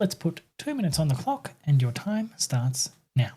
let's put 2 minutes on the clock and your time starts now.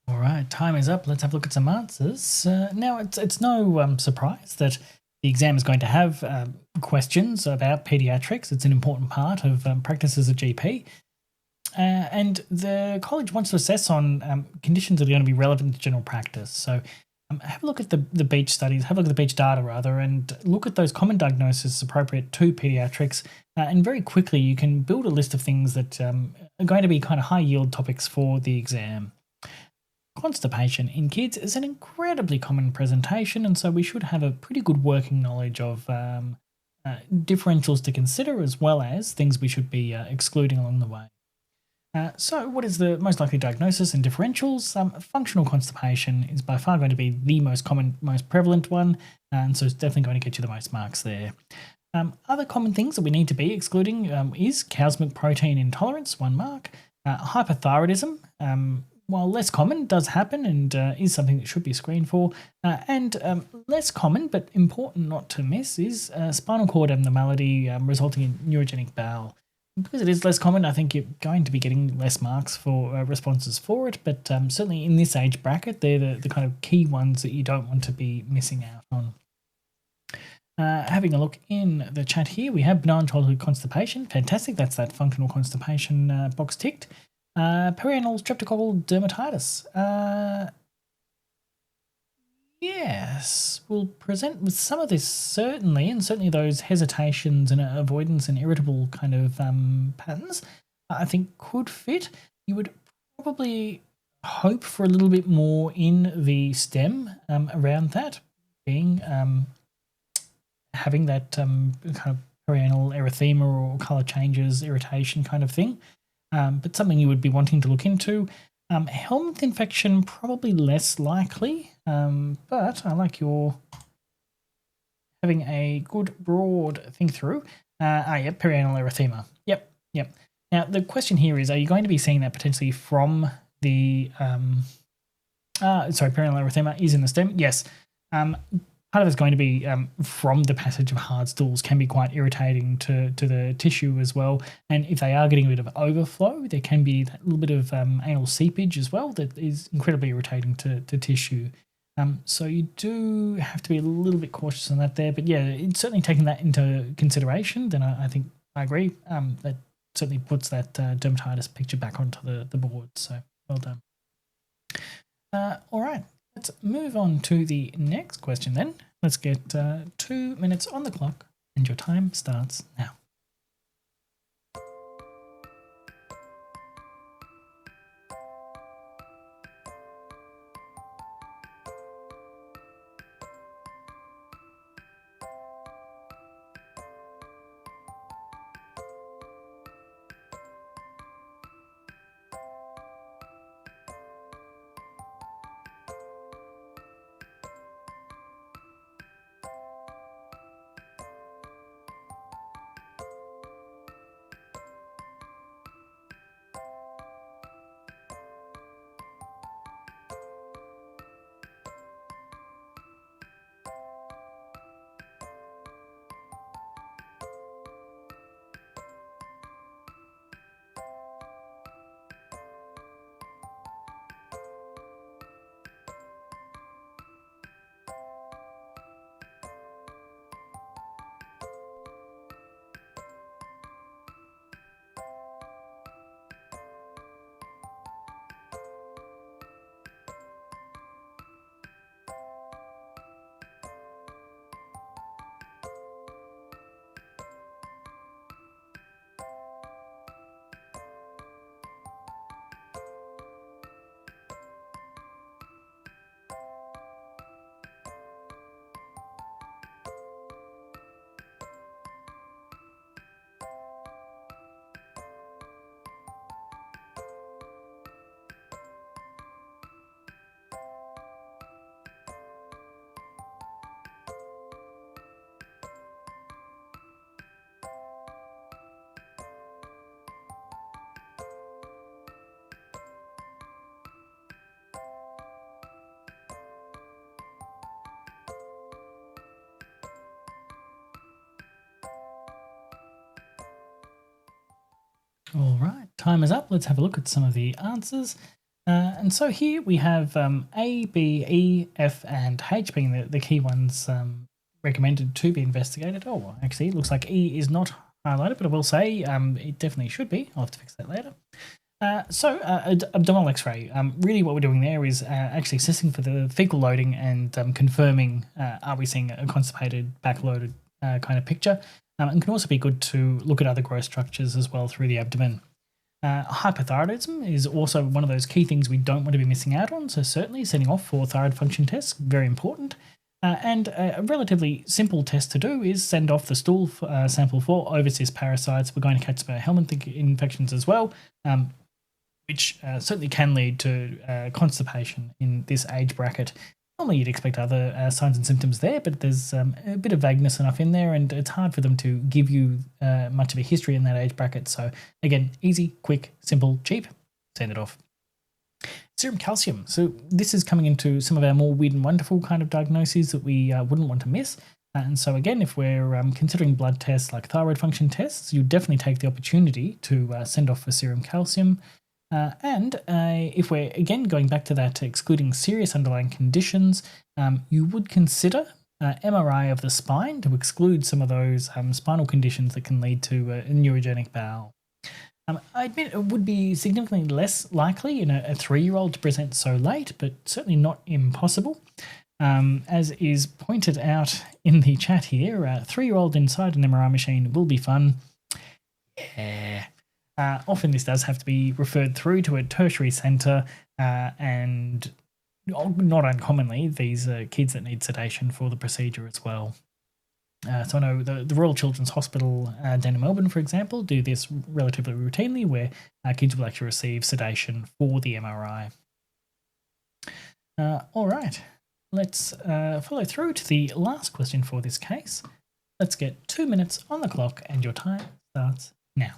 All right, time is up. Let's have a look at some answers. Now, it's no surprise that the exam is going to have questions about pediatrics. It's an important part of practice as a GP. And the college wants to assess on conditions that are going to be relevant to general practice. So have a look at the beach studies, have a look at the beach data rather, and look at those common diagnoses appropriate to pediatrics. And very quickly, you can build a list of things that are going to be kind of high yield topics for the exam. Constipation in kids is an incredibly common presentation, and so we should have a pretty good working knowledge of differentials to consider, as well as things we should be excluding along the way. So what is the most likely diagnosis and differentials? Functional constipation is by far going to be the most common, most prevalent one, and so it's definitely going to get you the most marks there. Other common things that we need to be excluding is cow's milk protein intolerance, 1 mark. Hypothyroidism, while less common, does happen and is something that should be screened for. And less common, but important not to miss, is spinal cord abnormality resulting in neurogenic bowel. Because it is less common, I think you're going to be getting less marks for responses for it, but certainly in this age bracket, they're the kind of key ones that you don't want to be missing out on. Having a look in the chat here, we have benign childhood constipation. Fantastic, that's that functional constipation box ticked. Perianal streptococcal dermatitis. Yes, we'll present with some of this certainly, and certainly those hesitations and avoidance and irritable kind of patterns I think could fit. You would probably hope for a little bit more in the stem around that, being having that kind of perianal erythema or colour changes, irritation kind of thing. But something you would be wanting to look into. Helminth infection, probably less likely, but I like your having a good broad think through. Yep, perianal erythema. Yep. Now, the question here is, are you going to be seeing that potentially from the, perianal erythema is in the stem? Yes. Part of it's going to be from the passage of hard stools, can be quite irritating to the tissue as well. And if they are getting a bit of overflow, there can be that little bit of anal seepage as well that is incredibly irritating to tissue. So you do have to be a little bit cautious on that there. But yeah, it's certainly taking that into consideration, then I think I agree. That certainly puts that dermatitis picture back onto the board. So well done. All right. Let's move on to the next question then. Let's get 2 minutes on the clock and your time starts now. All right, time is up. Let's have a look at some of the answers. And so here we have A, B, E, F, and H being the key ones recommended to be investigated. Oh, actually, it looks like E is not highlighted, but I will say it definitely should be. I'll have to fix that later. So abdominal X-ray. Really, what we're doing there is actually assessing for the fecal loading and confirming are we seeing a constipated, backloaded kind of picture. And can also be good to look at other growth structures as well through the abdomen. Hypothyroidism is also one of those key things we don't want to be missing out on. So certainly sending off for thyroid function tests, very important. And a relatively simple test to do is send off the stool sample for overcyst parasites. We're going to catch some helminth infections as well, which certainly can lead to constipation in this age bracket. Normally you'd expect other signs and symptoms there, but there's a bit of vagueness enough in there, and it's hard for them to give you much of a history in that age bracket. So again, easy, quick, simple, cheap, send it off. Serum calcium. So this is coming into some of our more weird and wonderful kind of diagnoses that we wouldn't want to miss. And so again, if we're considering blood tests like thyroid function tests, you definitely take the opportunity to send off for serum calcium. And if we're, again, going back to that excluding serious underlying conditions, you would consider MRI of the spine to exclude some of those spinal conditions that can lead to a neurogenic bowel. I admit it would be significantly less likely in a 3-year-old to present so late, but certainly not impossible. As is pointed out in the chat here, a 3-year-old inside an MRI machine will be fun. Yeah. Often this does have to be referred through to a tertiary centre, and not uncommonly these are kids that need sedation for the procedure as well. So I know the Royal Children's Hospital down in Melbourne, for example, do this relatively routinely, where kids will actually receive sedation for the MRI. All right, let's follow through to the last question for this case. Let's get 2 minutes on the clock, and your time starts now.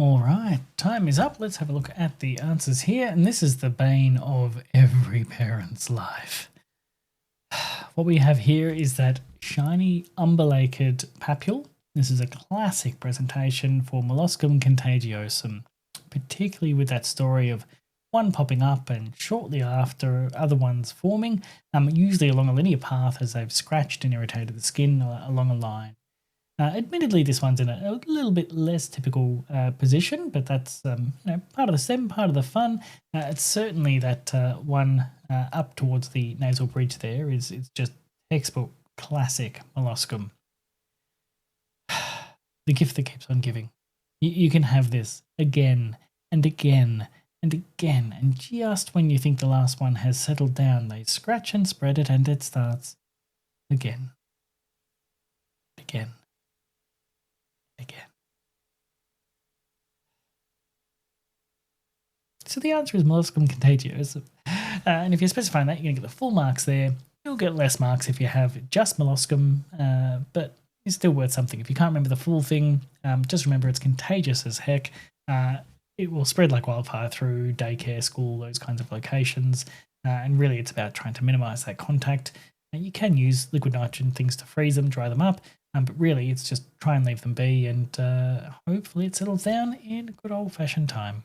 All right, time is up. Let's have a look at the answers here. And this is the bane of every parent's life. What we have here is that shiny umbilicated papule. This is a classic presentation for molluscum contagiosum, particularly with that story of one popping up and shortly after other ones forming, usually along a linear path as they've scratched and irritated the skin along a line. Admittedly, this one's in a little bit less typical position, but that's part of the stem, part of the fun. It's certainly that one up towards the nasal bridge there is just textbook classic molluscum. The gift that keeps on giving. You can have this again and again and again, and just when you think the last one has settled down, they scratch and spread it, and it starts again, again, again. So the answer is molluscum contagious. And if you're specifying that, you're going to get the full marks there. You'll get less marks if you have just molluscum, but it's still worth something. If you can't remember the full thing, just remember it's contagious as heck. It will spread like wildfire through daycare, school, those kinds of locations. And really it's about trying to minimize that contact. You can use liquid nitrogen things to freeze them, dry them up, but really it's just try and leave them be, and hopefully it settles down in good old-fashioned time.